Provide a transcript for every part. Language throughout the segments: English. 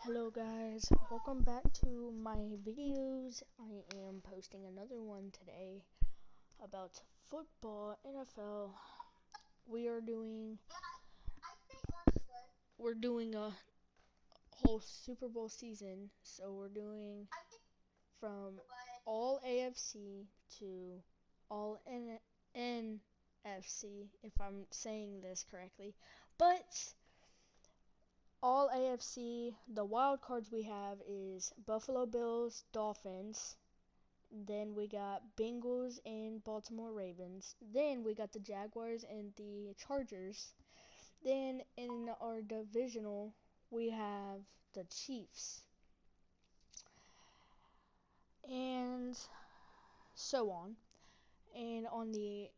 Hello guys, welcome back to my videos. I am posting another one today about football, NFL. We're doing a whole Super Bowl season, so we're doing from all AFC to all NFC, if I'm saying this correctly. But all AFC, the wild cards we have is Buffalo Bills, Dolphins. Then we got Bengals and Baltimore Ravens. Then we got the Jaguars and the Chargers. Then in our divisional, we have the Chiefs. And so on. And on the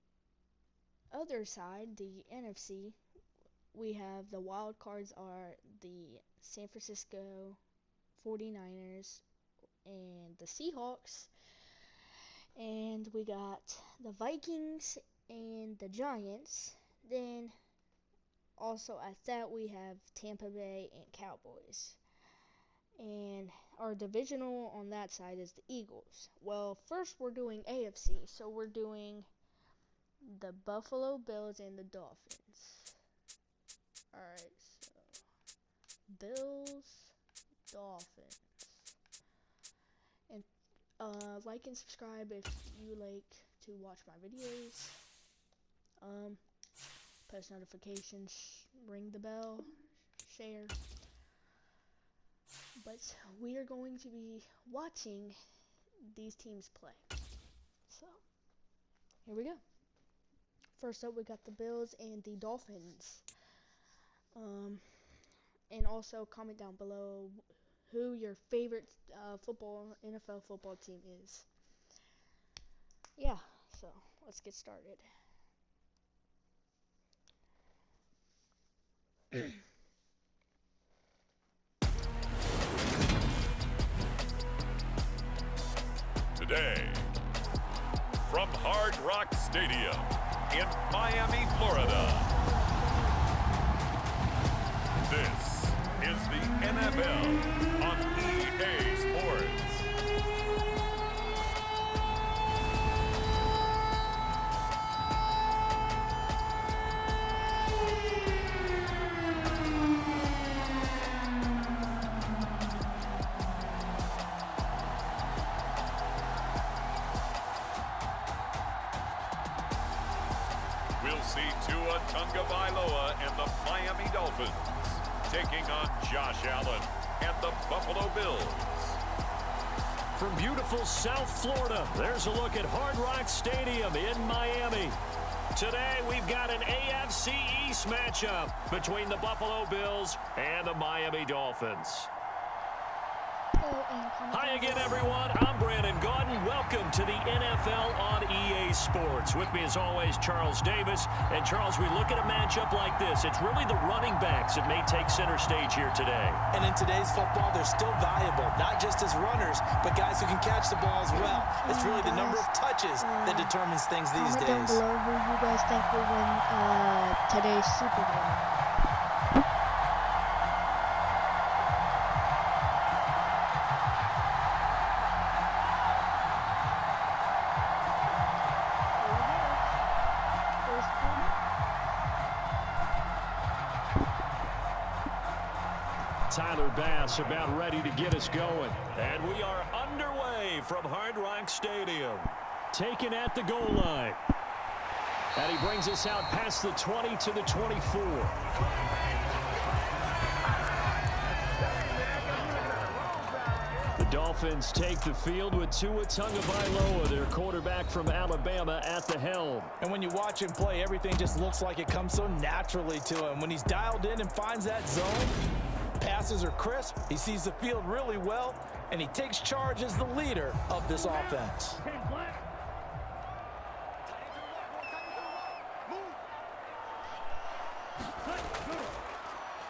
other side, the NFC, we have the wild cards are the San Francisco 49ers and the Seahawks. And we got the Vikings and the Giants. Then also at that we have Tampa Bay and Cowboys. And our divisional on that side is the Eagles. Well, first we're doing AFC. So we're doing the Buffalo Bills and the Dolphins. Alright, so Bills, Dolphins. And like and subscribe if you like to watch my videos. Post notifications, ring the bell, share. But we are going to be watching these teams play. So, here we go. First up, we got the Bills and the Dolphins. And also comment down below who your favorite NFL football team is. Yeah, so let's get started. Today, from Hard Rock Stadium in Miami, Florida, this is the NFL on EA Sports. We'll see Tua Tagovailoa and the Miami Dolphins taking on Josh Allen and the Buffalo Bills. From beautiful South Florida, there's a look at Hard Rock Stadium in Miami. Today, we've got an AFC East matchup between the Buffalo Bills and the Miami Dolphins. Hi again, everyone. I'm Brandon Gaudin. Welcome to the NFL on EA Sports. With me, as always, Charles Davis. And, Charles, we look at a matchup like this. It's really the running backs that may take center stage here today. And in today's football, they're still valuable, not just as runners, but guys who can catch the ball as well. It's really the number of touches that determines things these days. Comment down below who you guys think will win today's Super Bowl. Tyler Bass about ready to get us going. And we are underway from Hard Rock Stadium. Taken at the goal line. And he brings us out past the 20 to the 24. The Dolphins take the field with Tua Tagovailoa, their quarterback from Alabama, at the helm. And when you watch him play, everything just looks like it comes so naturally to him. When he's dialed in and finds that zone, passes are crisp, he sees the field really well, and he takes charge as the leader of this offense.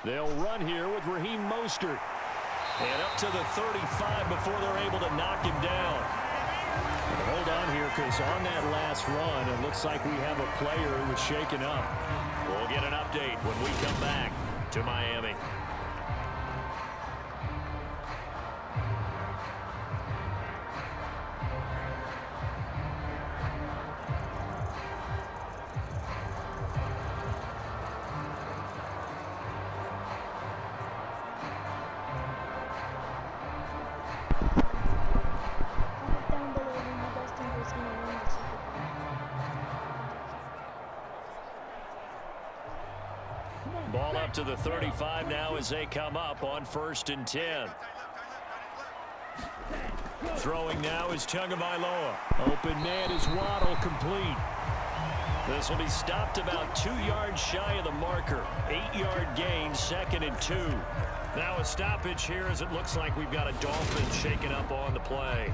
They'll run here with Raheem Mostert. And up to the 35 before they're able to knock him down. And hold on here, because on that last run, it looks like we have a player who was shaken up. We'll get an update when we come back to Miami. to the 35 now as they come up on 1st and 10. Throwing now is Tagovailoa. Open man is Waddle, complete. This will be stopped about 2 yards shy of the marker. 8-yard gain, 2nd and 2. Now a stoppage here as it looks like we've got a Dolphin shaken up on the play.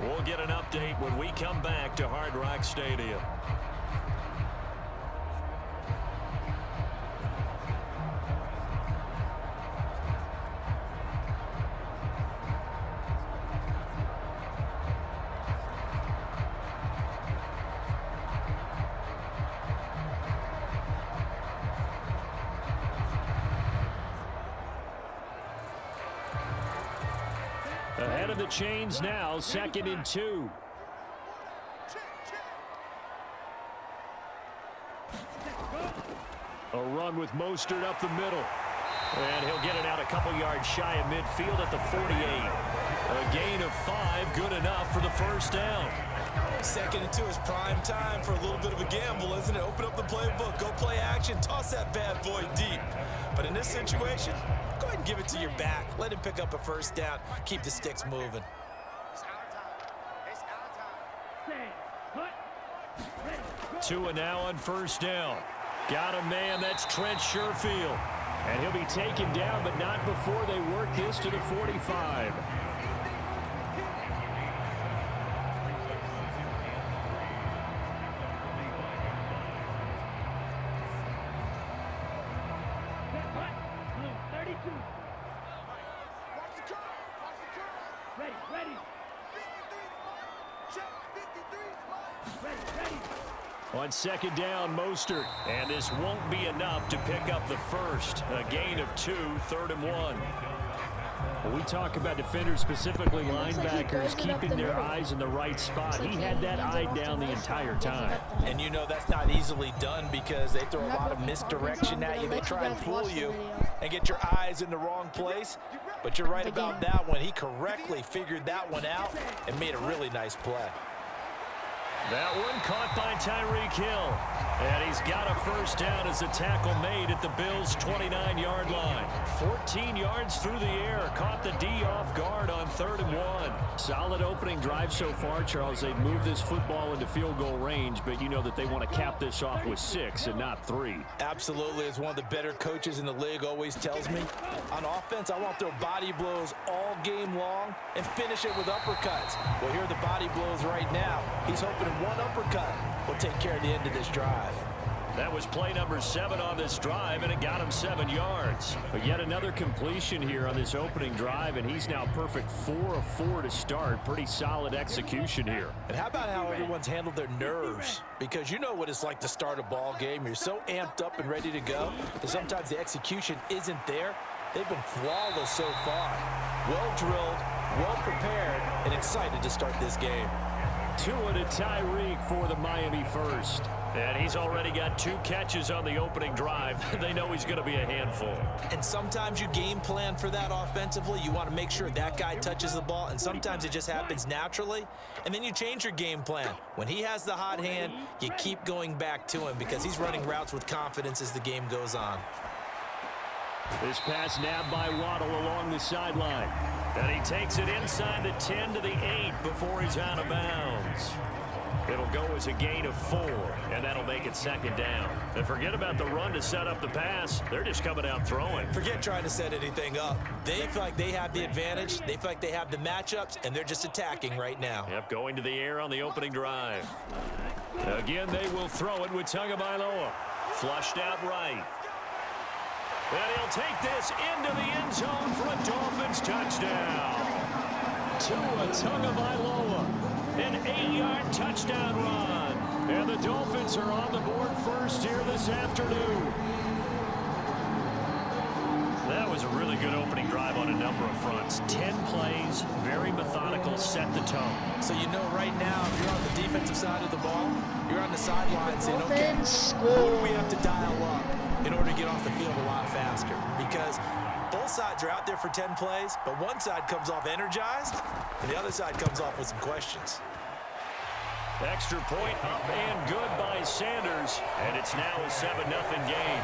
We'll get an update when we come back to Hard Rock Stadium. Ahead of the chains now, 2nd and 2. A run with Mostert up the middle. And he'll get it out a couple yards shy of midfield at the 48. A gain of 5, good enough for the first down. 2nd and 2 is prime time for a little bit of a gamble, isn't it? Open up the playbook, go play action, toss that bad boy deep. But in this situation, go ahead and give it to your back. Let him pick up a first down. Keep the sticks moving. Tua now on 1st down. Got a man, that's Trent Sherfield. And he'll be taken down, but not before they work this to the 45. On 2nd down, Mostert. And this won't be enough to pick up the first. A gain of 2, 3rd and 1. When we talk about defenders, specifically linebackers, keeping their eyes in the right spot. He had that eye down the entire time. And you know that's not easily done because they throw a lot of misdirection at you. They try and fool you and get your eyes in the wrong place. But you're right about that one. He correctly figured that one out and made a really nice play. That one caught by Tyreek Hill. And he's got a first down as the tackle made at the Bills' 29-yard line. 14 yards through the air. Caught the D off guard on 3rd and 1. Solid opening drive so far, Charles. They've moved this football into field goal range, but you know that they want to cap this off with 6 and not 3. Absolutely. As one of the better coaches in the league always tells me, on offense, I want to throw body blows all game long and finish it with uppercuts. Well, here are the body blows right now. He's hoping one uppercut will take care of the end of this drive. That was play number 7 on this drive, and it got him 7 yards. But yet another completion here on this opening drive, and he's now perfect 4 of 4 to start. Pretty solid execution here. And how about how everyone's handled their nerves? Because you know what it's like to start a ball game. You're so amped up and ready to go, and sometimes the execution isn't there. They've been flawless so far. Well drilled, well prepared, and excited to start this game. Tua to Tyreek for the Miami first. And he's already got 2 catches on the opening drive. They know he's going to be a handful. And sometimes you game plan for that offensively. You want to make sure that guy touches the ball, and sometimes it just happens naturally. And then you change your game plan. When he has the hot hand, you keep going back to him because he's running routes with confidence as the game goes on. This pass nabbed by Waddle along the sideline. And he takes it inside the 10 to the 8 before he's out of bounds. It'll go as a gain of 4, and that'll make it 2nd down. And forget about the run to set up the pass. They're just coming out throwing. Forget trying to set anything up. They feel like they have the advantage. They feel like they have the matchups, and they're just attacking right now. Yep, going to the air on the opening drive. Again, they will throw it with Tagovailoa. Flushed out right. And he'll take this into the end zone for a Dolphins touchdown. Tua Tagovailoa. An 8-yard touchdown run. And the Dolphins are on the board first here this afternoon. That was a really good opening drive on a number of fronts. 10 plays, very methodical, set the tone. So you know right now, if you're on the defensive side of the ball, you're on the sideline saying, okay, what do we have to dial up in order to get off the field a lot faster? Because both sides are out there for 10 plays, but one side comes off energized, and the other side comes off with some questions. Extra point up and good by Sanders, and it's now a 7-0 game.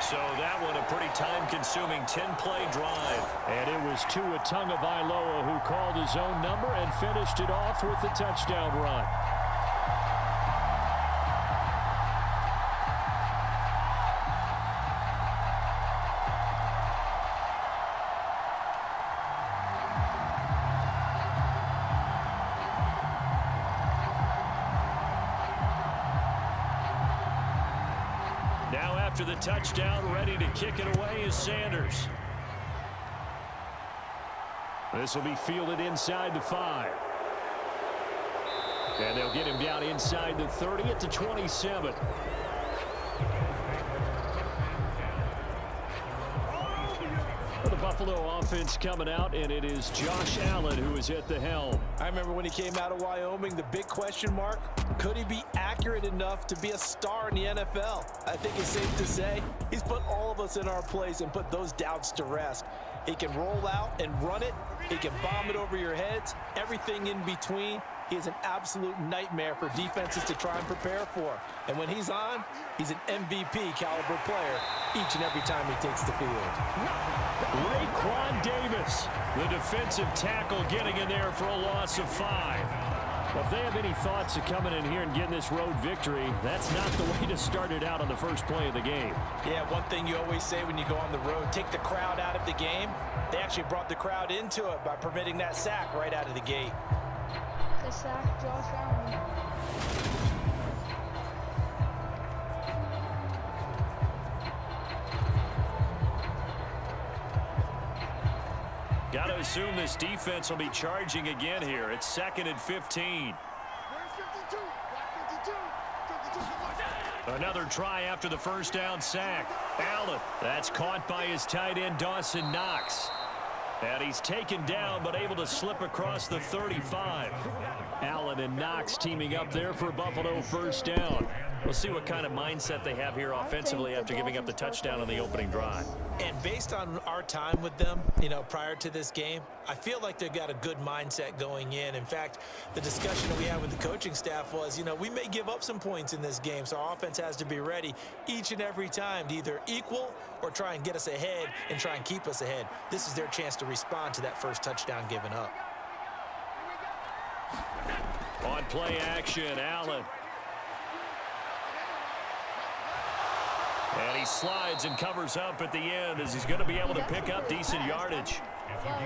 So that one a pretty time-consuming 10-play drive. And it was Tua Tagovailoa who called his own number and finished it off with the touchdown run. Now after the touchdown, ready to kick it away is Sanders. This will be fielded inside the 5. And they'll get him down inside the 30 at the 27. The Buffalo offense coming out, and it is Josh Allen who is at the helm. I remember when he came out of Wyoming, the big question mark, could he be accurate enough to be a star in the NFL? I think it's safe to say he's put all of us in our place and put those doubts to rest. He can roll out and run it. He can bomb it over your heads. Everything in between. He is an absolute nightmare for defenses to try and prepare for. And when he's on, he's an MVP caliber player each and every time he takes the field. Raekwon Davis, the defensive tackle, getting in there for a loss of 5. Well, if they have any thoughts of coming in here and getting this road victory, that's not the way to start it out on the first play of the game. Yeah, one thing you always say when you go on the road, take the crowd out of the game. They actually brought the crowd into it by permitting that sack right out of the gate. The sack, Josh Allen. Got to assume this defense will be charging again here. It's 2nd and 15. Another try after the first down sack. Allen, that's caught by his tight end Dawson Knox. And he's taken down but able to slip across the 35. Allen and Knox teaming up there for Buffalo first down. We'll see what kind of mindset they have here offensively after giving up the touchdown on the opening drive. And based on our time with them, prior to this game, I feel like they've got a good mindset going in. In fact, the discussion that we had with the coaching staff was, we may give up some points in this game, so our offense has to be ready each and every time to either equal or try and get us ahead and try and keep us ahead. This is their chance to respond to that first touchdown given up. On play action, Allen. And he slides and covers up at the end as he's going to be able to pick up decent yardage.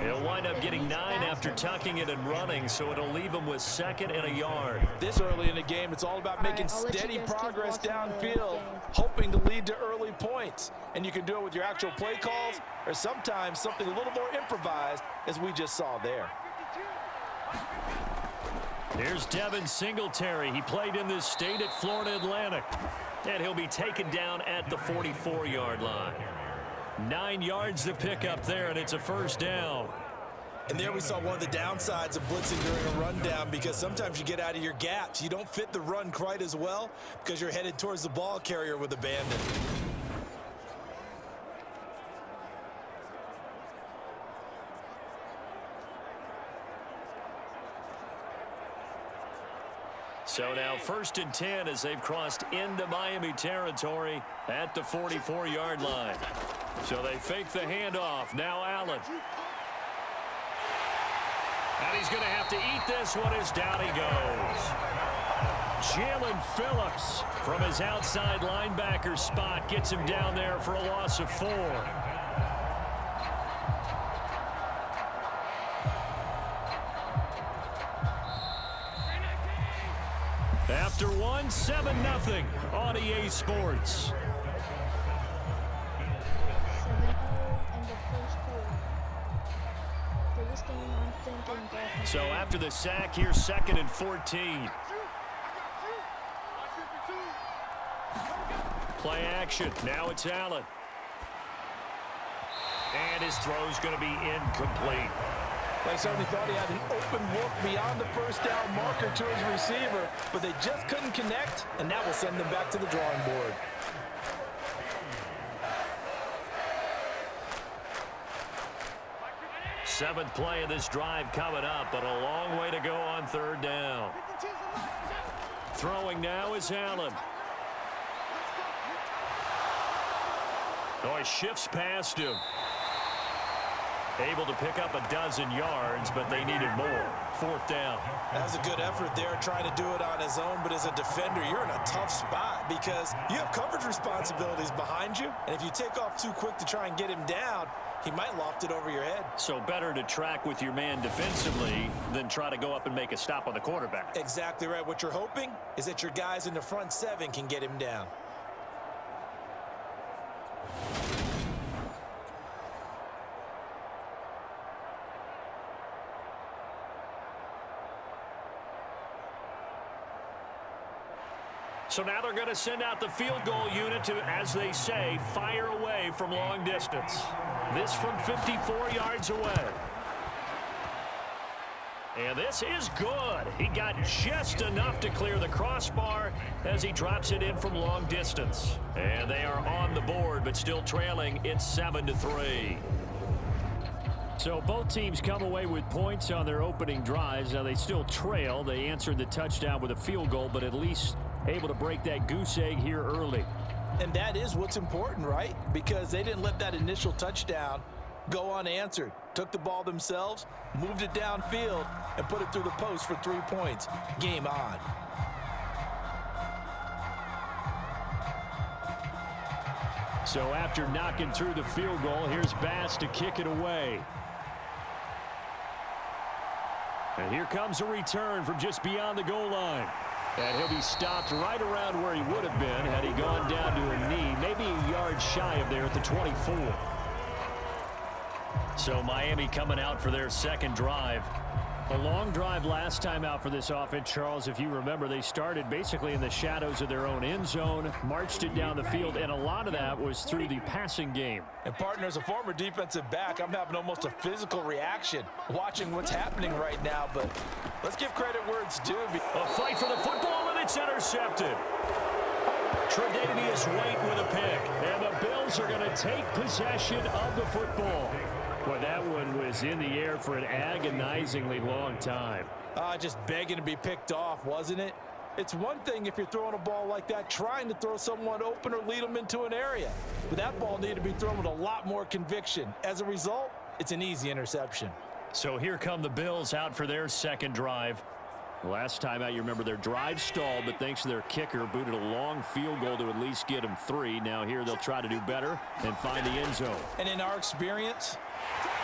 He'll wind up getting 9 after tucking it and running, so it'll leave him with 2nd and a yard. This early in the game, it's all about making steady progress downfield, hoping to lead to early points. And you can do it with your actual play calls or sometimes something a little more improvised, as we just saw there. Here's Devin Singletary. He played in this state at Florida Atlantic. And he'll be taken down at the 44-yard line. 9 yards to pick up there, and it's a first down. And there we saw one of the downsides of blitzing during a rundown, because sometimes you get out of your gaps. You don't fit the run quite as well because you're headed towards the ball carrier with abandon. So now 1st and 10 as they've crossed into Miami territory at the 44-yard line. So they fake the handoff. Now Allen. And he's going to have to eat this one as down he goes. Jalen Phillips from his outside linebacker spot gets him down there for a loss of 4. After 1, 7-0 on EA Sports. 7-0 in the first quarter. For this game, I'm thinking Dolphins. So after the sack, here's 2nd and 14. Play action. Now it's Allen. And his throw's going to be incomplete. They certainly thought he had an open look beyond the first down marker to his receiver, but they just couldn't connect, and that will send them back to the drawing board. Seventh play of this drive coming up, but a long way to go on 3rd down. Throwing now is Allen. Oh, he shifts past him. Able to pick up a dozen yards, but they needed more. 4th down. That was a good effort there, trying to do it on his own. But as a defender, you're in a tough spot because you have coverage responsibilities behind you. And if you take off too quick to try and get him down, he might loft it over your head. So better to track with your man defensively than try to go up and make a stop on the quarterback. Exactly right. What you're hoping is that your guys in the front 7 can get him down. So now they're going to send out the field goal unit to, as they say, fire away from long distance. This from 54 yards away. And this is good. He got just enough to clear the crossbar as he drops it in from long distance. And they are on the board, but still trailing. It's 7-3. So both teams come away with points on their opening drives. Now they still trail. They answered the touchdown with a field goal, but at least able to break that goose egg here early. And that is what's important, right? Because they didn't let that initial touchdown go unanswered. Took the ball themselves, moved it downfield, and put it through the post for 3 points. Game on. So after knocking through the field goal, here's Bass to kick it away. And here comes a return from just beyond the goal line. And he'll be stopped right around where he would have been had he gone down to a knee, maybe a yard shy of there at the 24. So Miami coming out for their second drive. A long drive last time out for this offense, Charles. If you remember, they started basically in the shadows of their own end zone, marched it down the field, and a lot of that was through the passing game. And partner, as a former defensive back, I'm having almost a physical reaction watching what's happening right now. But let's give credit where it's due. A fight for the football, and it's intercepted. Tre'Davious White with a pick. And the Bills are going to take possession of the football. Boy, that one was in the air for an agonizingly long time. Just begging to be picked off, wasn't it? It's one thing if you're throwing a ball like that, trying to throw someone open or lead them into an area. But that ball needed to be thrown with a lot more conviction. As a result, it's an easy interception. So here come the Bills out for their second drive. Last time out, you remember their drive stalled, but thanks to their kicker, booted a long field goal to at least get them 3. Now here they'll try to do better and find the end zone. And in our experience,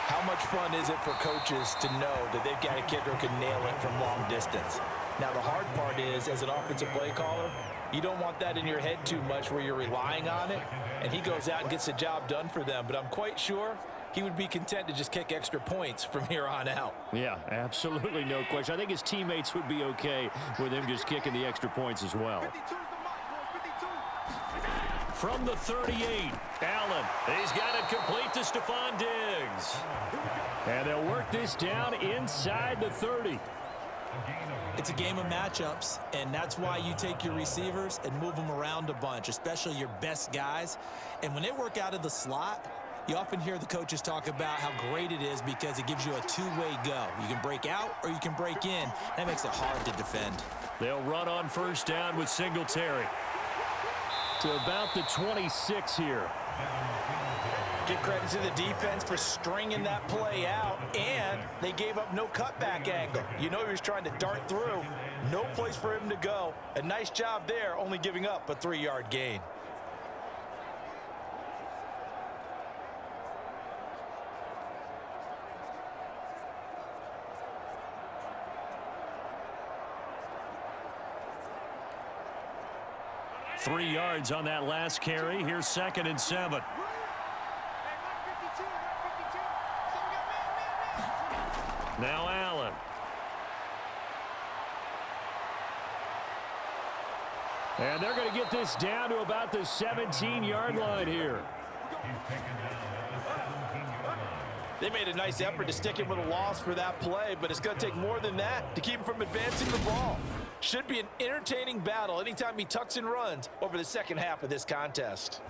how much fun is it for coaches to know that they've got a kicker who can nail it from long distance? Now, the hard part is, as an offensive play caller, you don't want that in your head too much where you're relying on it, and he goes out and gets the job done for them. But I'm quite sure he would be content to just kick extra points from here on out. Yeah, absolutely no question. I think his teammates would be okay with him just kicking the extra points as well. From the 38, Allen. He's got it complete to Stephon Diggs. And they'll work this down inside the 30. It's a game of matchups, and that's why you take your receivers and move them around a bunch, especially your best guys. And when they work out of the slot, you often hear the coaches talk about how great it is because it gives you a two-way go. You can break out or you can break in. That makes it hard to defend. They'll run on first down with Singletary. To about the 26 here. Give credit to the defense for stringing that play out, and they gave up no cutback angle. You know he was trying to dart through. No place for him to go. A nice job there, only giving up a 3-yard gain. Three yards on that last carry. Here's 2nd and 7. Now Allen. And they're going to get this down to about the 17-yard line here. They made a nice effort to stick him with a loss for that play, but it's going to take more than that to keep him from advancing the ball. Should be an entertaining battle anytime he tucks and runs over the second half of this contest.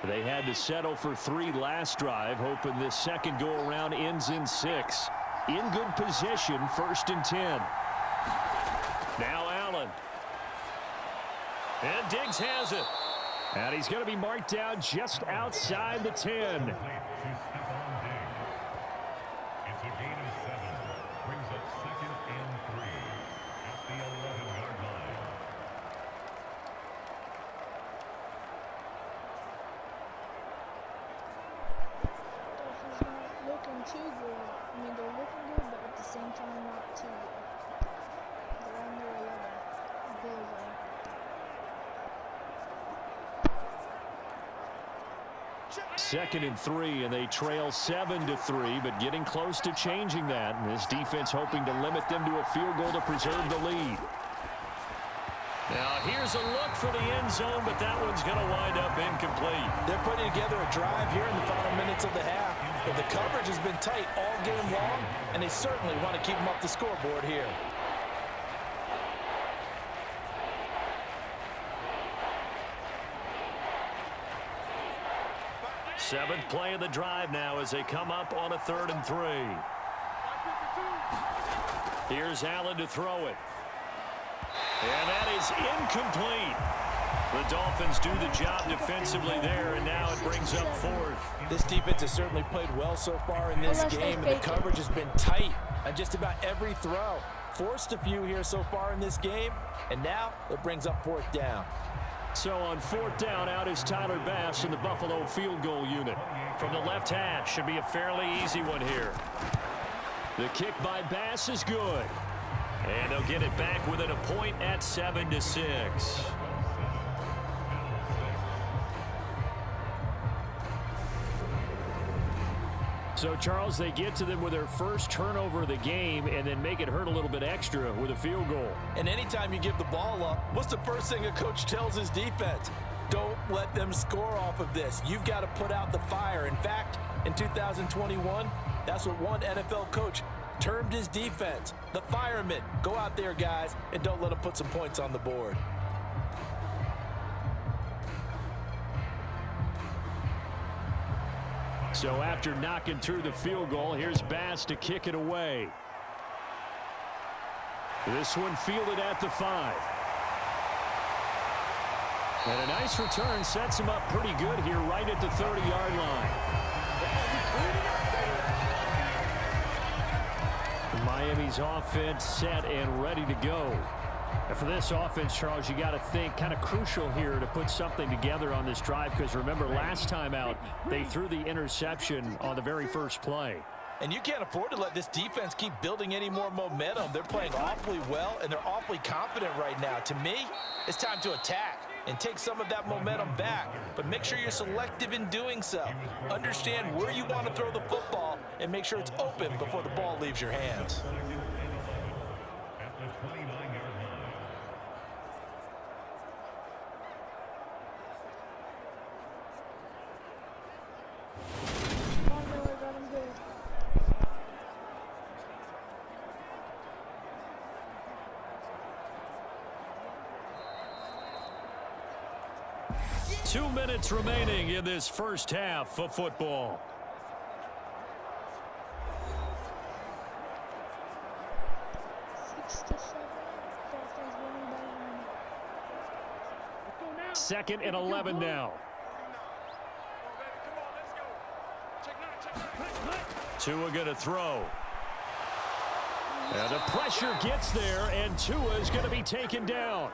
They had to settle for 3 last drive, hoping this second go-around ends in 6. in good position, 1st and 10. Now Allen. And Diggs has it. And he's going to be marked down just outside the 10. It's a gain of 7. Brings up 2nd and 3 at the 11-yard line. Dolphins not looking too good. I mean, they're looking good, but at the same time, not too good. They're on their 11. Bills are. 2nd and 3, and they trail 7-3, but getting close to changing that. And this defense hoping to limit them to a field goal to preserve the lead. Now here's a look for the end zone, but that one's going to wind up incomplete. They're putting together a drive here in the final minutes of the half. But the coverage has been tight all game long, and they certainly want to keep them off the scoreboard here. Seventh play of the drive now as they come up on a 3rd and 3. Here's Allen to throw it. And that is incomplete. The Dolphins do the job defensively there, and now it brings up 4th. This defense has certainly played well so far in this game, and the coverage has been tight on just about every throw. Forced a few here so far in this game, and now it brings up 4th down. So on 4th down, out is Tyler Bass in the Buffalo field goal unit. From the left hash, should be a fairly easy one here. The kick by Bass is good. And they'll get it back within a point at 7-6. So, Charles, they get to them with their first turnover of the game and then make it hurt a little bit extra with a field goal. And anytime you give the ball up, what's the first thing a coach tells his defense? Don't let them score off of this. You've got to put out the fire. In fact, in 2021, that's what one NFL coach termed his defense, the firemen. Go out there, guys, and don't let them put some points on the board. So after knocking through the field goal, here's Bass to kick it away. This one fielded at the 5. And a nice return sets him up pretty good here right at the 30-yard line. Miami's offense set and ready to go. And for this offense, Charles, you got to think kind of crucial here to put something together on this drive, because remember last time out they threw the interception on the very first play. And you can't afford to let this defense keep building any more momentum. They're playing awfully well, and they're awfully confident right now. To me, it's time to attack and take some of that momentum back. But make sure you're selective in doing so. Understand where you want to throw the football and make sure it's open before the ball leaves your hands. At the 29-yard line. Von Miller got him good. Two minutes remaining in this first half of football. Second and 11 now. Tua going to throw. And the pressure gets there, and Tua is going to be taken down.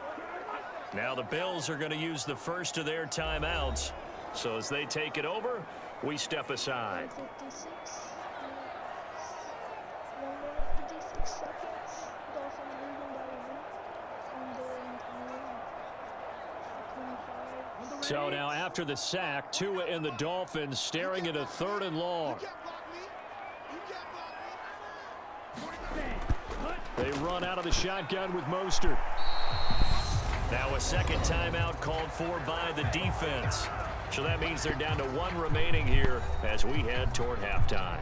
Now the Bills are going to use the first of their timeouts. So as they take it over, we step aside. 56 seconds. Dolphins leading by 1. 25. So now after the sack, Tua and the Dolphins staring at a 3rd and long. They run out of the shotgun with Mostert. Now a second timeout called for by the defense. So that means they're down to 1 remaining here as we head toward halftime.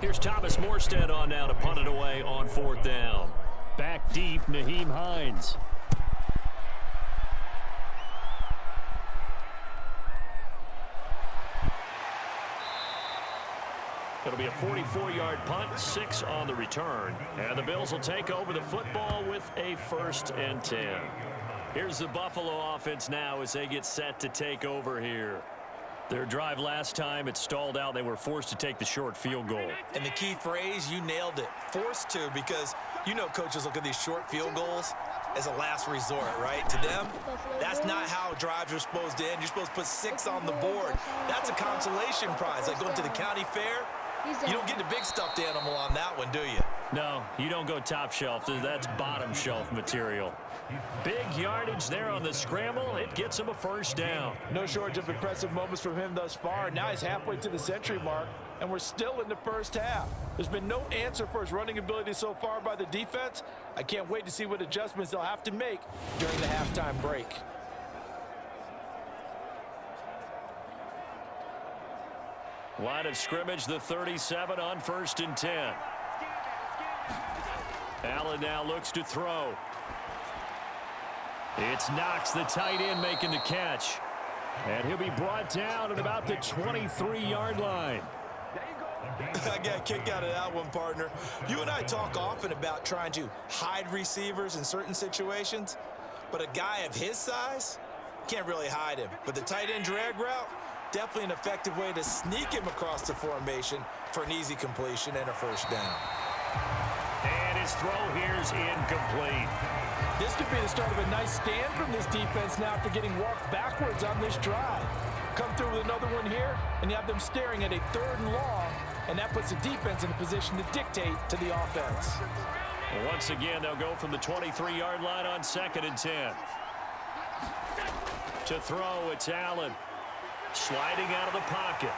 Here's Thomas Morstead on now to punt it away on 4th down. Back deep, Nyheim Hines. It'll be a 44-yard punt, 6 on the return. And the Bills will take over the football with a 1st and 10. Here's the Buffalo offense now as they get set to take over here. Their drive last time, it stalled out. They were forced to take the short field goal. And the key phrase, you nailed it, forced to, because you know coaches look at these short field goals as a last resort, right? To them, that's not how drives are supposed to end. You're supposed to put 6 on the board. That's a consolation prize. Like going to the county fair, you don't get the big stuffed animal on that one, do you? No, you don't go top shelf. That's bottom shelf material. Big yardage there on the scramble. It gets him a 1st down. No shortage of impressive moments from him thus far. Now he's halfway to the century mark, and we're still in the first half. There's been no answer for his running ability so far by the defense. I can't wait to see what adjustments they'll have to make during the halftime break. Line of scrimmage, the 37 on 1st and 10. Allen now looks to throw. It's Knox, the tight end, making the catch. And he'll be brought down at about the 23-yard line. I got a kick out of that one, partner. You and I talk often about trying to hide receivers in certain situations, but a guy of his size can't really hide him. But the tight end drag route, definitely an effective way to sneak him across the formation for an easy completion and a 1st down. And his throw here is incomplete. This could be the start of a nice stand from this defense now after getting walked backwards on this drive. Come through with another one here, and you have them staring at a 3rd and long, and that puts the defense in a position to dictate to the offense. Once again, they'll go from the 23-yard line on 2nd and 10. To throw, it's Allen. Sliding out of the pocket.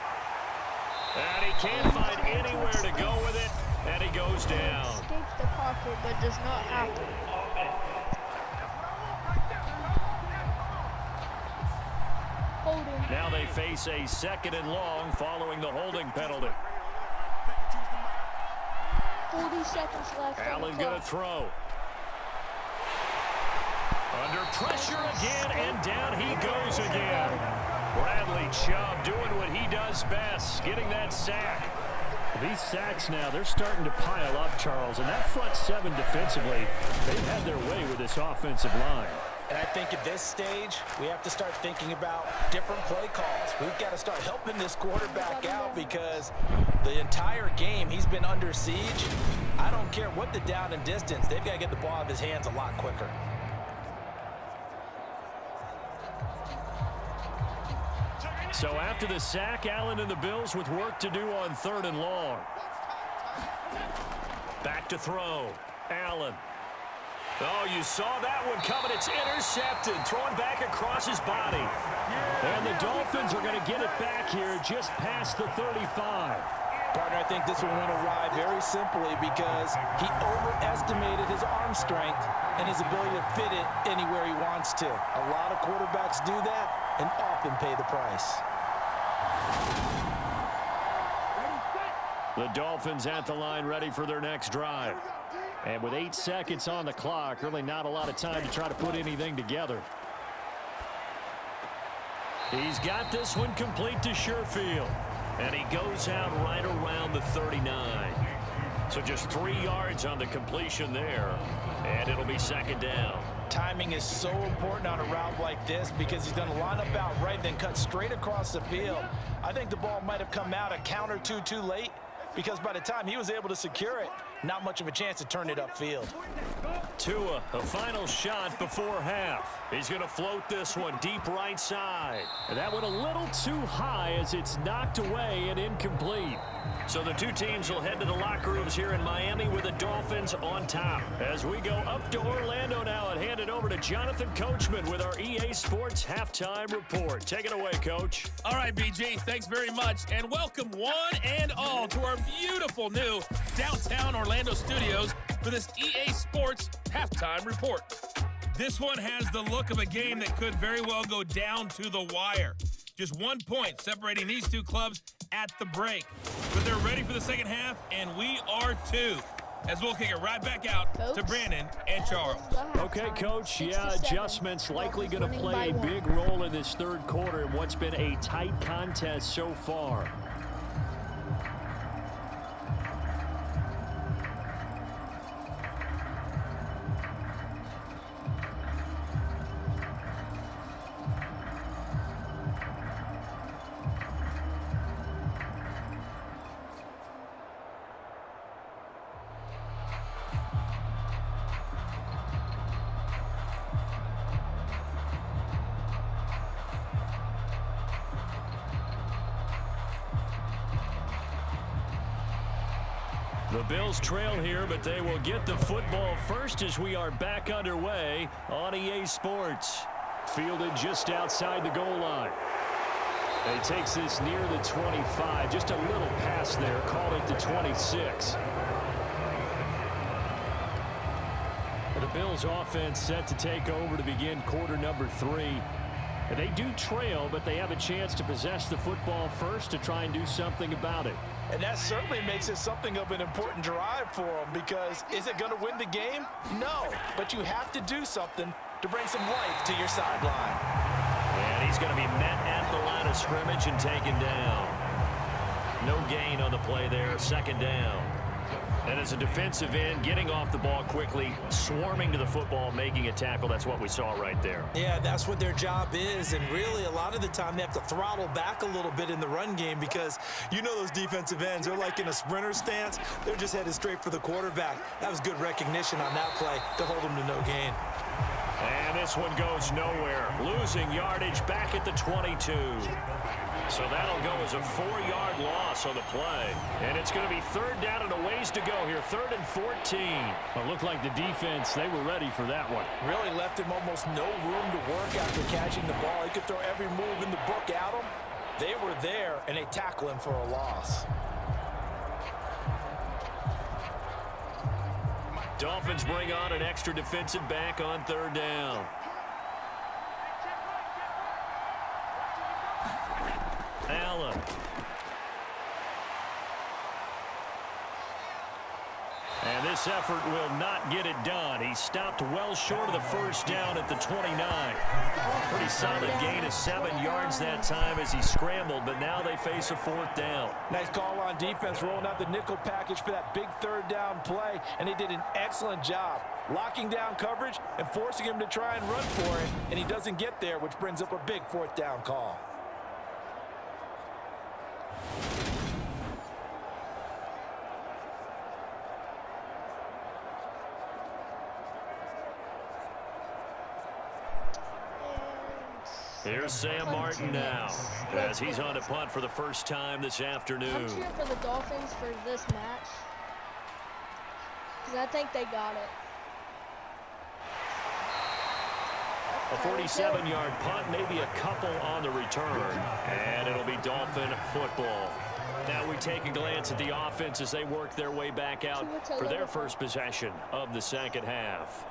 And he can't find anywhere to go with it, and he goes down. Escapes the pocket, but does not happen. Holding. Now they face a 2nd and long following the holding penalty. 40 seconds left. Allen going to throw. Under pressure again, and down he goes again. Bradley Chubb doing what he does best, getting that sack. These sacks now, they're starting to pile up, Charles, and that front 7 defensively, they've had their way with this offensive line. And I think at this stage, we have to start thinking about different play calls. We've got to start helping this quarterback out because the entire game he's been under siege. I don't care what the down and distance, they've got to get the ball out of his hands a lot quicker. So after the sack, Allen and the Bills with work to do on 3rd and long. Back to throw. Allen. Oh, you saw that one coming. It's intercepted. Thrown back across his body. And the Dolphins are going to get it back here just past the 35. Partner, I think this one went awry very simply because he overestimated his arm strength and his ability to fit it anywhere he wants to. A lot of quarterbacks do that and often pay the price. The Dolphins at the line ready for their next drive. And with 8 seconds on the clock, really not a lot of time to try to put anything together. He's got this one complete to Sherfield. And he goes out right around the 39. So just 3 yards on the completion there. And it'll be 2nd down. Timing is so important on a route like this because he's going to line up out right, then cut straight across the field. I think the ball might have come out a count or two too late because by the time he was able to secure it, not much of a chance to turn it upfield. Tua, a final shot before half. He's going to float this one deep right side. And that went a little too high as it's knocked away and incomplete. So the two teams will head to the locker rooms here in Miami with the Dolphins on top. As we go up to Orlando now and hand it over to Jonathan Coachman with our EA Sports Halftime Report. Take it away, Coach. All right, BG, thanks very much. And welcome one and all to our beautiful new downtown Orlando studios for this EA Sports Halftime Report. This one has the look of a game that could very well go down to the wire. Just 1 point separating these two clubs at the break. But they're ready for the second half, and we are too. as we'll kick it right back out to Brandon and Charles. Okay, Coach. Yeah, adjustments likely going to play a big role in this third quarter in what's been a tight contest so far. The Bills trail here, but they will get the football first as we are back underway on EA Sports. Fielded just outside the goal line. He takes this near the 25. Just a little pass there. Called it the 26. The Bills offense set to take over to begin quarter number 3. And they do trail, but they have a chance to possess the football first to try and do something about it. And that certainly makes it something of an important drive for them, because is it going to win the game? No, but you have to do something to bring some life to your sideline. And he's going to be met at the line of scrimmage and taken down. No gain on the play there, second down. And as a defensive end, getting off the ball quickly, swarming to the football, making a tackle, that's what we saw right there. Yeah, that's what their job is, and really a lot of the time they have to throttle back a little bit in the run game, because you know those defensive ends, they're like in a sprinter stance. They're just headed straight for the quarterback. That was good recognition on that play to hold them to no gain. And this one goes nowhere. Losing yardage back at the 22. So that'll go as a 4-yard loss on the play. And it's going to be third down and a ways to go here. 3rd and 14. Well, it looked like the defense, they were ready for that one. Really left him almost no room to work after catching the ball. He could throw every move in the book at him. They were there, and they tackle him for a loss. Dolphins bring on an extra defensive back on 3rd down. Allen. And this effort will not get it done. He stopped well short of the first down at the 29. Pretty solid gain of 7 yards that time as he scrambled, but now they face a 4th down. Nice call on defense, rolling out the nickel package for that big 3rd down play, and they did an excellent job locking down coverage and forcing him to try and run for it, and he doesn't get there, which brings up a big 4th down call. Here's Sam Martin now, as he's on a punt for the first time this afternoon. I'm cheering for the Dolphins for this match, because I think they got it. A 47-yard punt, maybe a couple on the return, and it'll be Dolphin football. Now we take a glance at the offense as they work their way back out for their first possession of the second half.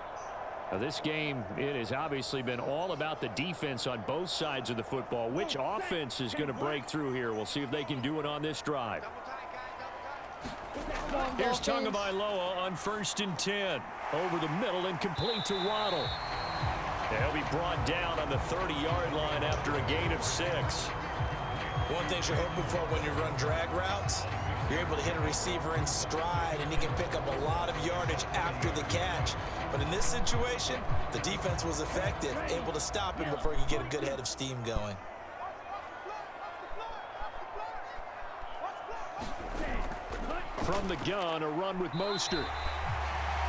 Now this game, it has obviously been all about the defense on both sides of the football. Which offense is going to break through here? We'll see if they can do it on this drive. Here's Tagovailoa on 1st and 10. Over the middle and complete to Waddle. He'll be brought down on the 30-yard line after a gain of 6. One thing you're hoping for when you run drag routes, you're able to hit a receiver in stride, and he can pick up a lot of yardage after the catch. But in this situation, the defense was effective, able to stop him before he could get a good head of steam going. From the gun, a run with Mostert.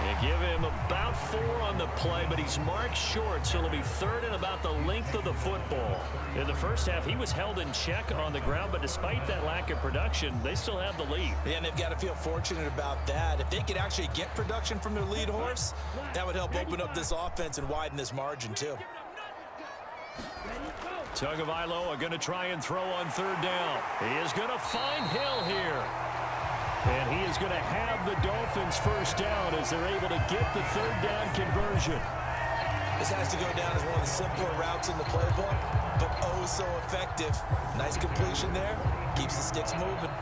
And give him about 4 on the play, but he's marked short, so it'll be 3rd and about the length of the football. In the first half, he was held in check on the ground, but despite that lack of production, they still have the lead. Yeah, and they've got to feel fortunate about that. If they could actually get production from their lead horse, that would help open up this offense and widen this margin, too. Tagovailoa going to try and throw on 3rd down. He is going to find Hill here. And he is going to have the Dolphins first down as they're able to get the 3rd down conversion. This has to go down as one of the simpler routes in the playbook, but oh so effective. Nice completion there. Keeps the sticks moving.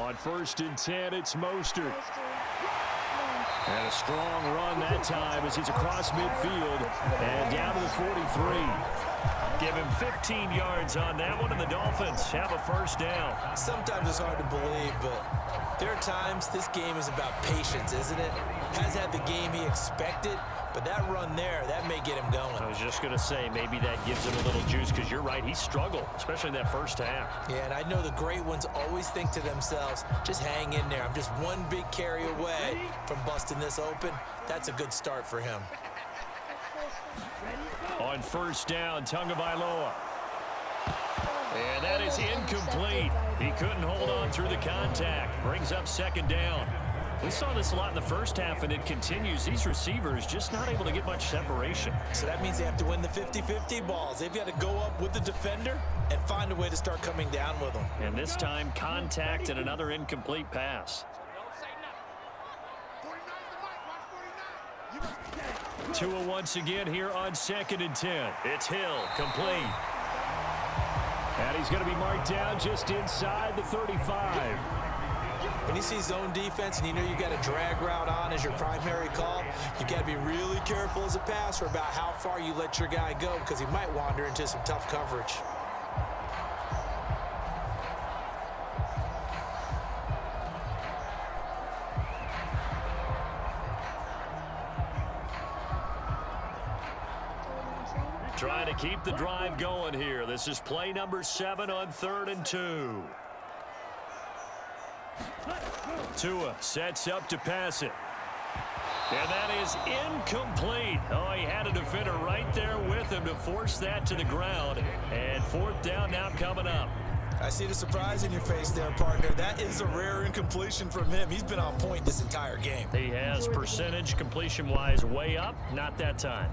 On 1st and 10, it's Mostert. And a strong run that time as he's across midfield and down to the 43. Give him 15 yards on that one, and the Dolphins have a first down. Sometimes it's hard to believe, but there are times this game is about patience, isn't it? Has had the game he expected, but that run there, that may get him going. I was just going to say, maybe that gives him a little juice, because you're right, he struggled, especially in that first half. Yeah, and I know the great ones always think to themselves, just hang in there. I'm just one big carry away from busting this open. That's a good start for him. On 1st down, Tagovailoa. And that is incomplete. He couldn't hold on through the contact. Brings up 2nd down. We saw this a lot in the first half, and it continues. These receivers just not able to get much separation. So that means they have to win the 50-50 balls. They've got to go up with the defender and find a way to start coming down with them. And this time, contact and another incomplete pass. Tua once again here on 2nd and 10. It's Hill, complete. And he's going to be marked down just inside the 35. When you see zone defense and you know you got a drag route on as your primary call, you got to be really careful as a passer about how far you let your guy go, because he might wander into some tough coverage. Trying to keep the drive going here. This is play number 7 on 3rd and 2. Tua sets up to pass it. And that is incomplete. Oh, he had a defender right there with him to force that to the ground. And 4th down now coming up. I see the surprise in your face there, partner. That is a rare incompletion from him. He's been on point this entire game. He has percentage completion-wise way up. Not that time.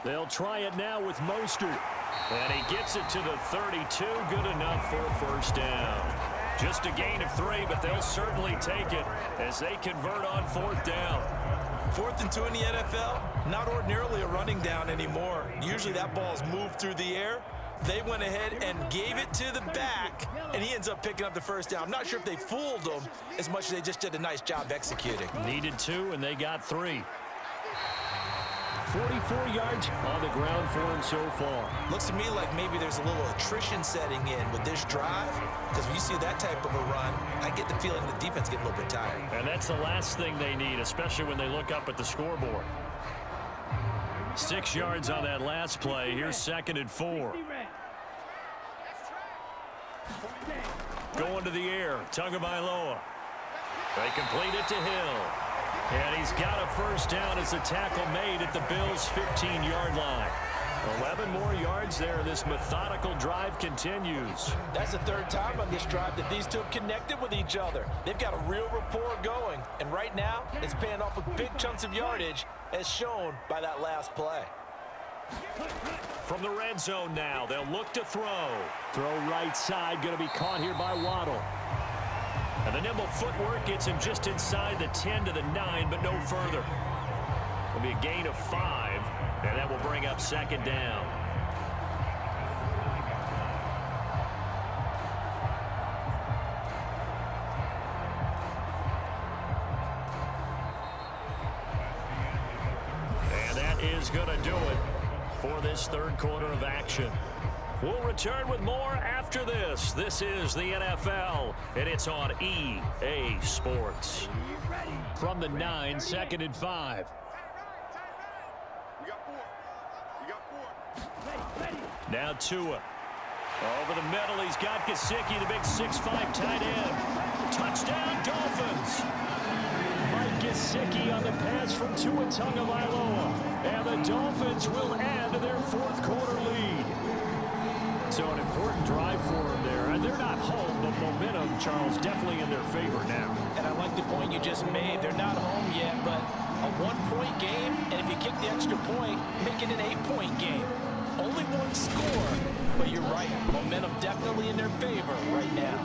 They'll try it now with Mostert. And he gets it to the 32. Good enough for a first down. Just a gain of 3, but they'll certainly take it as they convert on 4th down. 4th and 2 in the NFL, not ordinarily a running down anymore. Usually that ball is moved through the air. They went ahead and gave it to the back, and he ends up picking up the first down. I'm not sure if they fooled him as much as they just did a nice job executing. Needed 2, and they got 3. 44 yards on the ground for him so far. Looks to me like maybe there's a little attrition setting in with this drive, because when you see that type of a run, I get the feeling the defense getting a little bit tired. And that's the last thing they need, especially when they look up at the scoreboard. 6 yards on that last play. Here's 2nd and 4. Going to the air, Tagovailoa. They complete it to Hill. And he's got a first down as the tackle made at the Bills' 15-yard line. 11 more yards there. This methodical drive continues. That's the 3rd time on this drive that these two have connected with each other. They've got a real rapport going. And right now, it's paying off with big chunks of yardage, as shown by that last play. From the red zone now, they'll look to throw. Throw right side, going to be caught here by Waddle. And the nimble footwork gets him just inside the 10 to the 9, but no further. It'll be a gain of 5, and that will bring up 2nd down. And that is going to do it for this 3rd quarter of action. We'll return with more after this. This is the NFL, and it's on EA Sports. From the 9, 2nd and 5. Now Tua. Over the middle, he's got Gesicki, the big 6'5" tight end. Touchdown, Dolphins! Mike Gesicki on the pass from Tua Tagovailoa. And the Dolphins will add to their 4th quarter lead. So an important drive for them there. And they're not home, but momentum, Charles, definitely in their favor now. And I like the point you just made. They're not home yet, but a 1-point game, and if you kick the extra point, make it an 8-point game. Only one score, but you're right. Momentum definitely in their favor right now.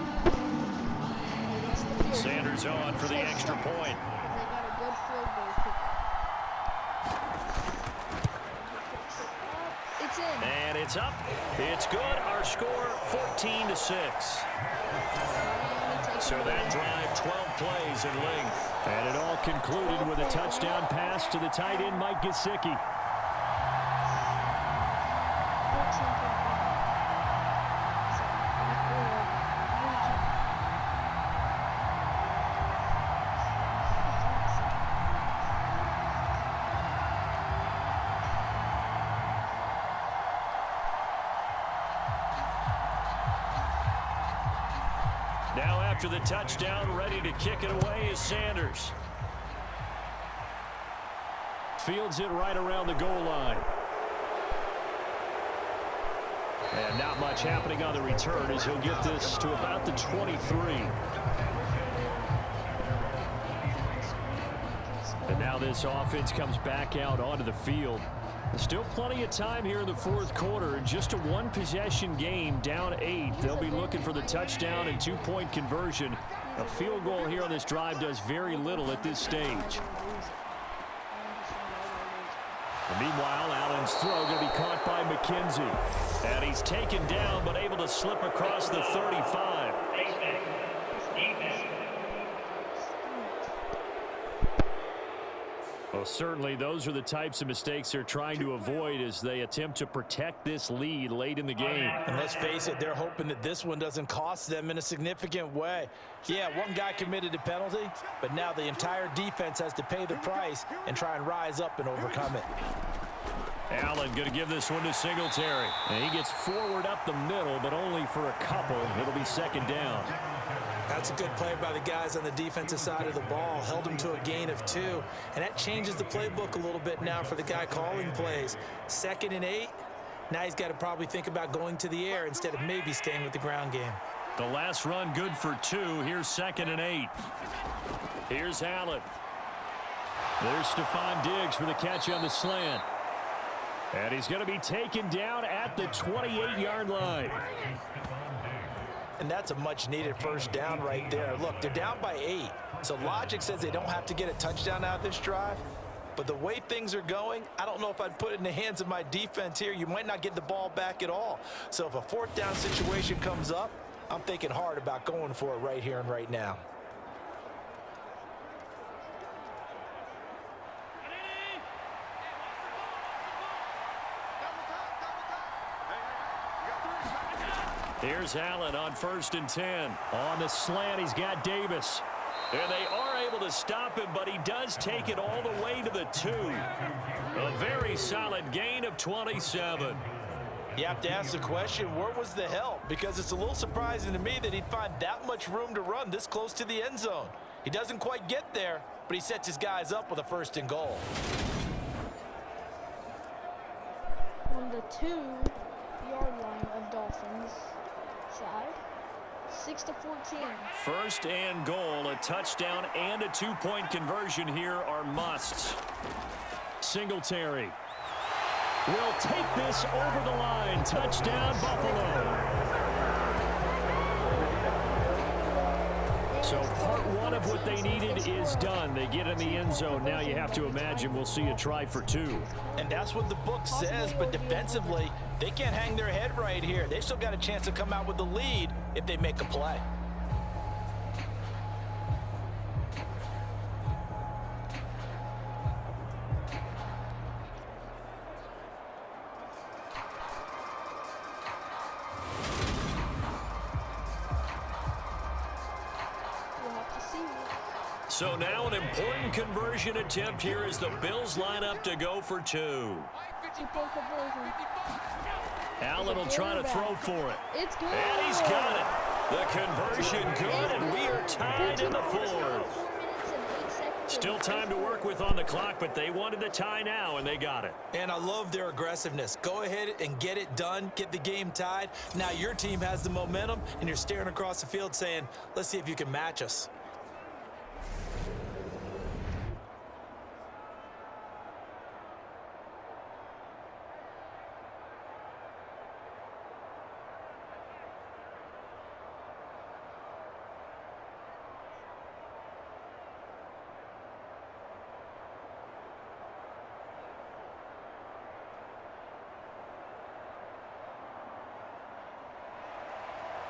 Sanders on for the extra point. They got a good field goal kicker. It's in. And it's up. It's good. Our score, 14-6. So that drive, 12 plays in length. And it all concluded with a touchdown pass to the tight end, Mike Gesicki. Now after the touchdown, ready to kick it away is Sanders. Fields it right around the goal line. And not much happening on the return as he'll get this to about the 23. And now this offense comes back out onto the field. There's still plenty of time here in the fourth quarter. Just a one-possession game, down 8. They'll be looking for the touchdown and 2-point conversion. A field goal here on this drive does very little at this stage. And meanwhile, Allen's throw going to be caught by McKenzie. And he's taken down, but able to slip across the 35. Well, certainly those are the types of mistakes they're trying to avoid as they attempt to protect this lead late in the game. And let's face it, they're hoping that this one doesn't cost them in a significant way. Yeah, one guy committed a penalty, but now the entire defense has to pay the price and try and rise up and overcome it. Allen going to give this one to Singletary. And he gets forward up the middle, but only for a couple. It'll be second down. That's a good play by the guys on the defensive side of the ball. Held him to a gain of 2. And that changes the playbook a little bit now for the guy calling plays. 2nd and 8. Now he's got to probably think about going to the air instead of maybe staying with the ground game. The last run good for 2. Here's 2nd and 8. Here's Allen. There's Stephon Diggs for the catch on the slant. And he's going to be taken down at the 28-yard line. And that's a much-needed first down right there. Look, they're down by 8. So logic says they don't have to get a touchdown out of this drive. But the way things are going, I don't know if I'd put it in the hands of my defense here. You might not get the ball back at all. So if a 4th down situation comes up, I'm thinking hard about going for it right here and right now. Here's Allen on 1st and 10. On the slant, he's got Davis. And they are able to stop him, but he does take it all the way to the 2. A very solid gain of 27. You have to ask the question, where was the help? Because it's a little surprising to me that he'd find that much room to run this close to the end zone. He doesn't quite get there, but he sets his guys up with a 1st and goal. On the 2-yard line of Dolphins side, 6-14. 1st and goal, a touchdown and a 2-point conversion here are musts. Singletary will take this over the line. Touchdown, Buffalo. So part 1 of what they needed is done. They get in the end zone. Now you have to imagine we'll see a try for 2. And that's what the book says, but defensively, they can't hang their head right here. They've still got a chance to come out with the lead if they make a play. So now an important conversion attempt here as the Bills line up to go for 2. 2-point conversion. Allen will try to throw for it. It's good. And he's got it. The conversion good, and we are tied in the 4th. Still time to work with on the clock, but they wanted the tie now, and they got it. And I love their aggressiveness. Go ahead and get it done, get the game tied. Now your team has the momentum, and you're staring across the field saying, let's see if you can match us.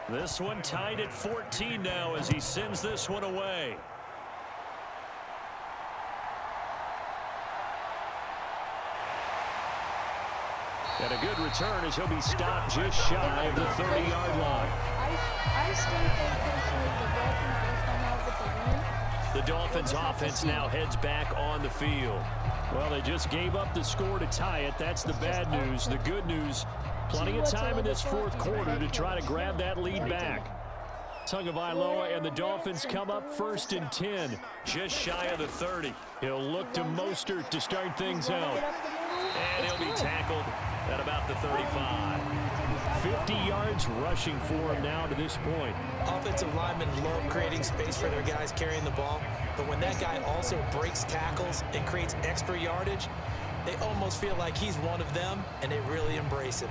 This one tied at 14 now as he sends this one away. And a good return as he'll be stopped just shy of the 30-yard line. I still think personally the Dolphins will come out with the win. The Dolphins offense now heads back on the field. Well, they just gave up the score to tie it. That's the bad news. The good news, plenty of time in this fourth quarter to try to grab that lead back. Tagovailoa and the Dolphins come up 1st and 10, just shy of the 30. He'll look to Mostert to start things out. And he'll be tackled at about the 35. 50 yards rushing for him now to this point. Offensive linemen love creating space for their guys carrying the ball, but when that guy also breaks tackles and creates extra yardage, they almost feel like he's one of them, and they really embrace him.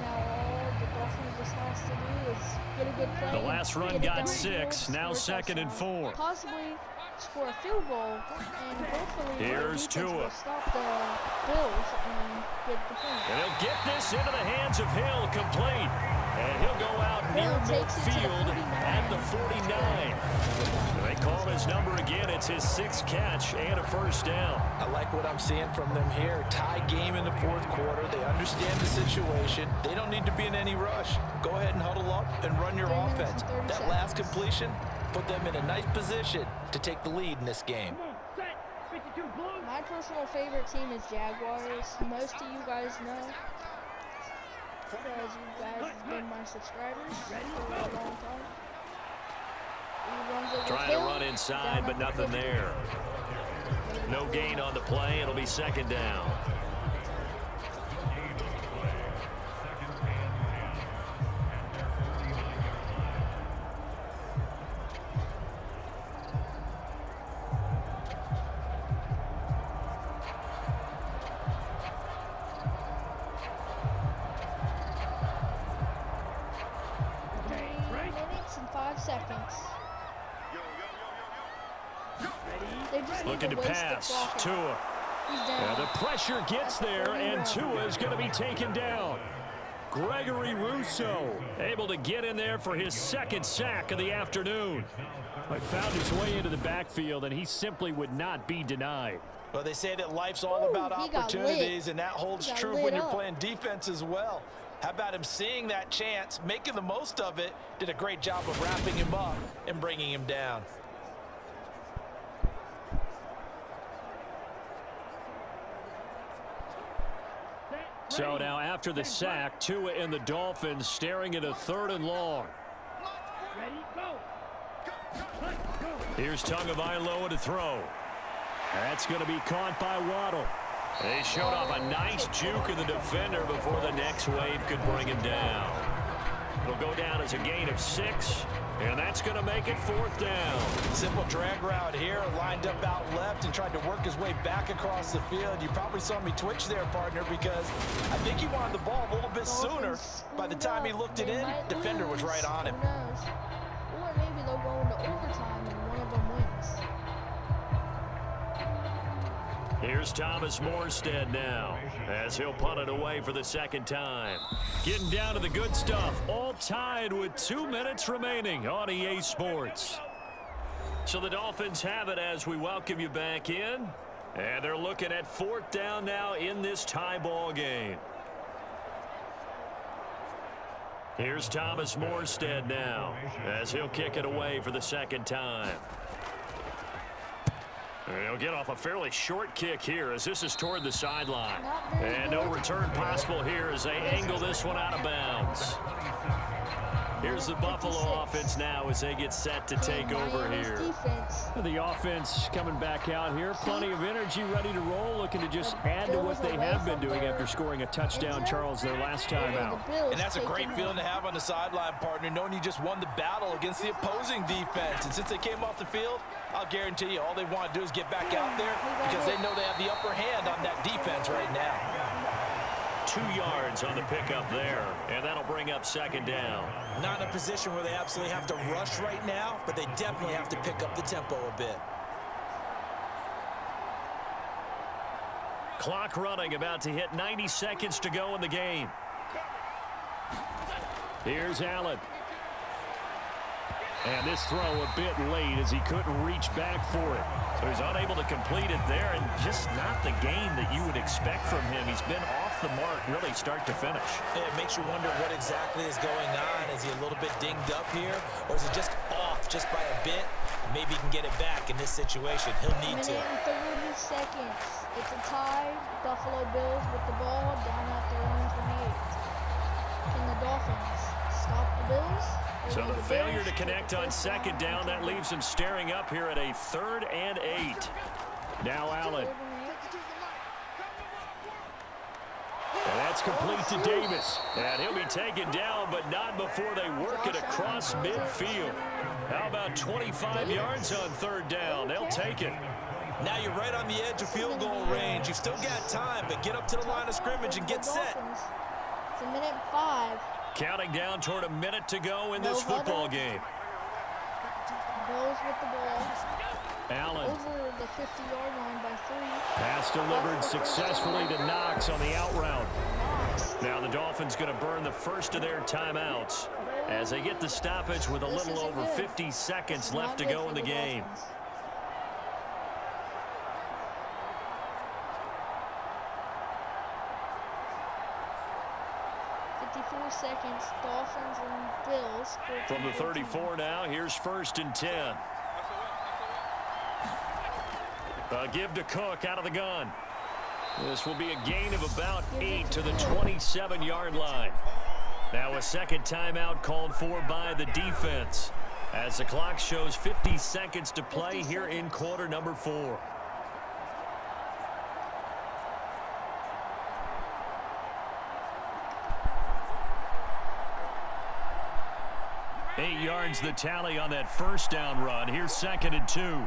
Now all the Dolphins just has to do is get a good play. The last run got 6, now 2nd and 4. Possibly score a field goal, and hopefully Here's Tua Tua. will stop the Bills and get the point. And he'll get this into the hands of Hill, complete. And he'll go out near midfield at the 49. They call his number again. It's his 6th catch and a first down. I like what I'm seeing from them here. Tie game in the fourth quarter. They understand the situation. They don't need to be in any rush. Go ahead and huddle up and run your offense. That last completion put them in a nice position to take the lead in this game. My personal favorite team is Jaguars. Most of you guys know, because you guys have been my subscribers for a long time. Trying to run inside, but nothing there. No gain on the play. It'll be 2nd down. Looking to pass. Tua. And the pressure gets there, and Tua is going to be taken down. Gregory Rousseau able to get in there for his 2nd sack of the afternoon. He found his way into the backfield, and he simply would not be denied. Well, they say that life's all about opportunities, and that holds true when you're playing defense as well. How about him seeing that chance, making the most of it, did a great job of wrapping him up and bringing him down. So now after the sack, Tua and the Dolphins staring at a 3rd and long. Here's Tagovailoa to throw. That's going to be caught by Waddle. They showed off a nice juke of the defender before the next wave could bring him down. It'll go down as a gain of 6, and that's going to make it 4th down. Simple drag route here, lined up out left and tried to work his way back across the field. You probably saw me twitch there, partner, because I think he wanted the ball a little bit sooner. By the time he looked it in, defender was right on him. Or maybe they'll go into overtime and one of them wins. Here's Thomas Morstead now, as he'll punt it away for the 2nd time. Getting down to the good stuff, all tied with 2 minutes remaining on EA Sports. So the Dolphins have it as we welcome you back in. And they're looking at 4th down now in this tie ball game. Here's Thomas Morstead now, as he'll kick it away for the 2nd time. He'll get off a fairly short kick here as this is toward the sideline. And no return possible here as they angle this one out of bounds. Here's the Buffalo offense now as they get set to take over here. Defense. The offense coming back out here. Plenty of energy, ready to roll, looking to just add to what they have been doing after scoring a touchdown, Charles, their last time out. And that's a great feeling to have on the sideline, partner, knowing you just won the battle against the opposing defense. And since they came off the field, I'll guarantee you all they want to do is get back out there because they know they have the upper hand on that defense right now. 2 yards on the pickup there, and that'll bring up second down. Not in a position where they absolutely have to rush right now, but they definitely have to pick up the tempo a bit. Clock running, about to hit 90 seconds to go in the game. Here's Allen. And this throw a bit late as he couldn't reach back for it. So he's unable to complete it there, and just not the game that you would expect from him. He's been off the mark really start to finish. It makes you wonder what exactly is going on. Is he a little bit dinged up here, or is he just off just by a bit? Maybe he can get it back in this situation. He'll need to. 1 minute and 30 seconds. It's a tie. Buffalo Bills with the ball down at their own 28. Can the Dolphins stop the Bills? So the failure to connect on second down, that leaves him staring up here at a 3rd and 8. Now Allen. And that's complete to Davis. And he'll be taken down, but not before they work it across midfield. How about 25 yards on 3rd down? They'll take it. Now you're right on the edge of field goal range. You've still got time, but get up to the line of scrimmage and get set. It's 1 minute 5. Counting down toward a minute to go in this football game. Bills with the ball. Allen. Over the 50-yard line by 3. Pass delivered successfully to Knox on the out route. Now the Dolphins going to burn the first of their timeouts as they get the stoppage with a little over 50 seconds left to go in the game. Dolphins. 54 seconds. Dolphins and Bills. From the 34 now, here's 1st and 10. Give to Cook out of the gun. This will be a gain of about 8 to the 27-yard line. Now a second timeout called for by the defense as the clock shows 50 seconds to play here in quarter number 4. Eight yards the tally on that first down run. Here's 2nd and 2.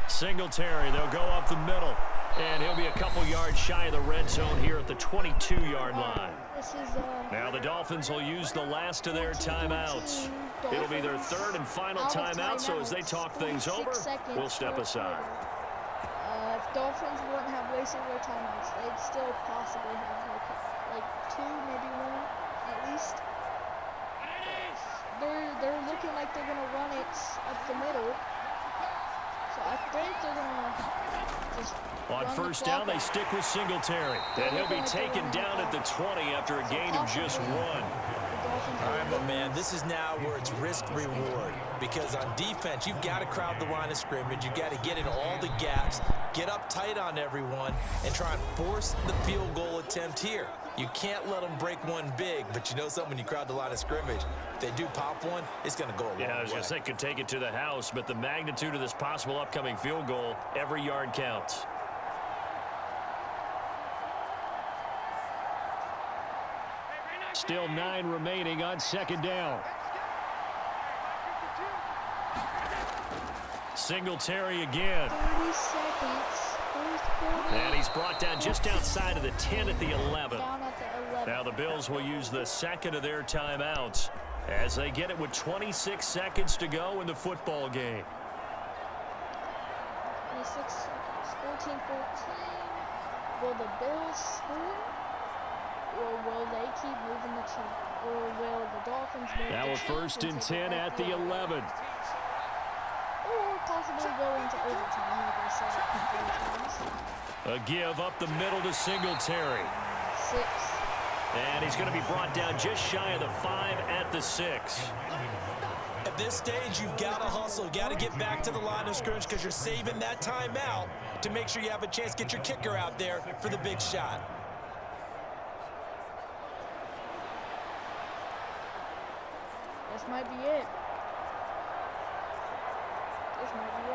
Singletary, they'll go up the middle. And he'll be a couple yards shy of the red zone here at the 22-yard line. Now the Dolphins will use the last of their timeouts. It'll be their 3rd and final timeout, so as they talk things over, we'll step aside. If Dolphins wouldn't have wasted their timeouts, they'd still possibly have like 2, maybe 1 at least. They're looking like they're going to run it up the middle. So I think they're going to just on first down, they stick with Singletary. And he'll be taken down at the 20 after a gain of just 1. All right, my man, this is now where it's risk-reward. Because on defense, you've got to crowd the line of scrimmage. You've got to get in all the gaps, get up tight on everyone, and try and force the field goal attempt here. You can't let them break one big, but you know something, when you crowd the line of scrimmage, if they do pop one, it's going to go a long way. Yeah, I was going to say could take it to the house, but the magnitude of this possible upcoming field goal, every yard counts. Still 9 remaining on 2nd down. Singletary again. 30 seconds. And he's brought down just outside of the 10 at the 11. Down at the 11. Now the Bills will use the 2nd of their timeouts as they get it with 26 seconds to go in the football game. 26 seconds. 14-14. Will the Bills score? Or will they keep moving the chain? Or will the Dolphins move now the chain? Now a 1st and 10 at the 11. Or possibly go into overtime, like I said a couple of times. A give up the middle to Singletary. 6. And he's going to be brought down just shy of the 5 at the 6. At this stage, you've got to hustle. Got to get back to the line of scrimmage because you're saving that timeout to make sure you have a chance to get your kicker out there for the big shot. This might be it. This might be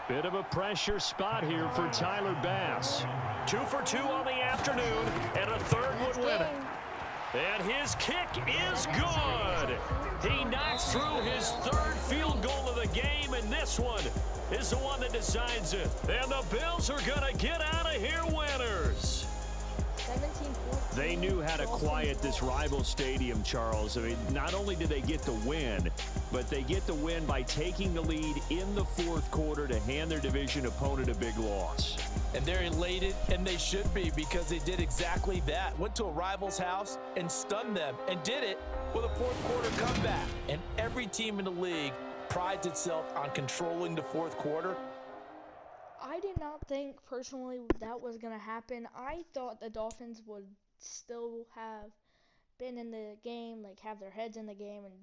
it. Bit of a pressure spot here for Tyler Bass. 2 for 2 on the afternoon, and a third would win it. And his kick is good. He knocks through his third field goal of the game, and this one is the one that decides it. And the Bills are going to get out of here winners. 17-14. They knew how to quiet this rival stadium, Charles. I mean, not only did they get the win, but they get the win by taking the lead in the fourth quarter to hand their division opponent a big loss. And they're elated, and they should be, because they did exactly that. Went to a rival's house and stunned them, and did it with a fourth quarter comeback. And every team in the league prides itself on controlling the fourth quarter. I did not think, personally, that was going to happen. I thought the Dolphins would still have been in the game, like have their heads in the game and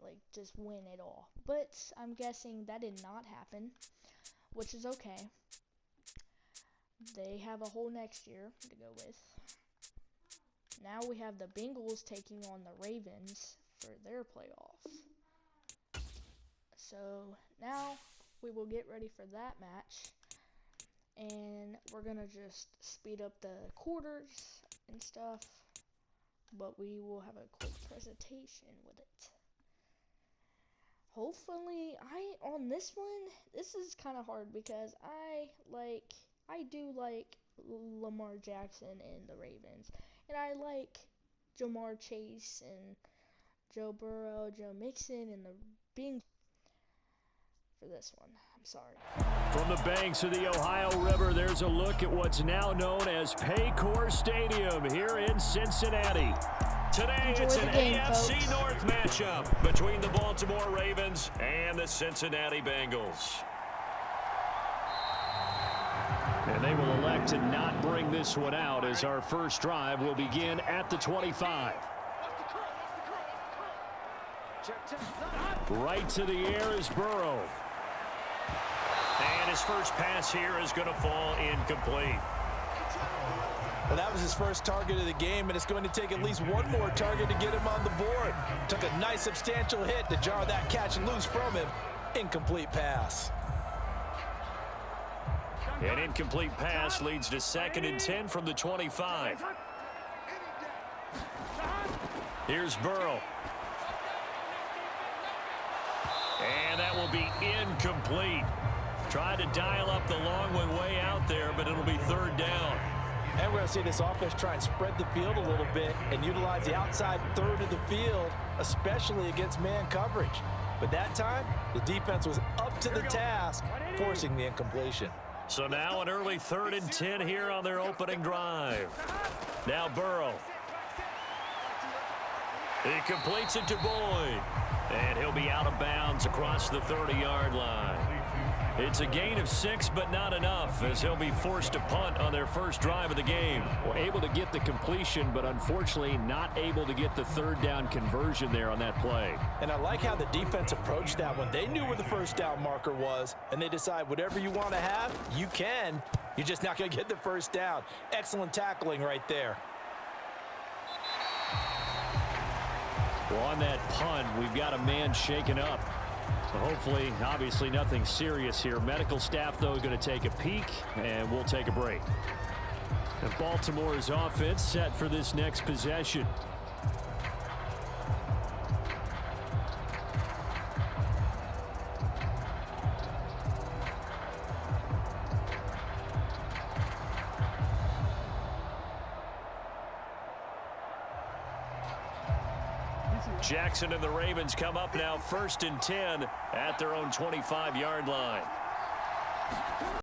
like just win it all. But I'm guessing that did not happen, which is okay. They have a whole next year to go with. Now we have the Bengals taking on the Ravens for their playoffs. So now we will get ready for that match. And we're going to just speed up the quarters and stuff. But we will have a quick presentation with it. Hopefully, on this one, this is kind of hard because I do like Lamar Jackson and the Ravens. And I like Jamar Chase and Joe Burrow, Joe Mixon, and the Bengals for this one. I'm sorry. From the banks of the Ohio River, there's a look at what's now known as Paycor Stadium here in Cincinnati. Today, it's an AFC North matchup between the Baltimore Ravens and the Cincinnati Bengals. And they will elect to not bring this one out as our first drive will begin at the 25. Right to the air is Burrow. And his first pass here is going to fall incomplete. Well, that was his first target of the game, and it's going to take at least one more target to get him on the board. Took a nice substantial hit to jar that catch loose from him. Incomplete pass. An incomplete pass leads to 2nd and 10 from the 25. Here's Burrow. And that will be incomplete. Tried to dial up the long one way out there, but it'll be third down. And we're going to see this offense try and spread the field a little bit and utilize the outside third of the field, especially against man coverage. But that time, the defense was up to the task, forcing the incompletion. So now an early 3rd and 10 here on their opening drive. Now Burrow. He completes it to Boyd. And he'll be out of bounds across the 30-yard line. It's a gain of 6, but not enough, as he'll be forced to punt on their first drive of the game. Well, able to get the completion, but unfortunately not able to get the third down conversion there on that play. And I like how the defense approached that one. They knew where the first down marker was, and they decide whatever you want to have, you can. You're just not going to get the first down. Excellent tackling right there. Well, on that punt, we've got a man shaken up. Hopefully, obviously nothing serious here. Medical staff, though, going to take a peek, and we'll take a break. And Baltimore's offense set for this next possession. Jackson and the Ravens come up now 1st and 10 at their own 25-yard line.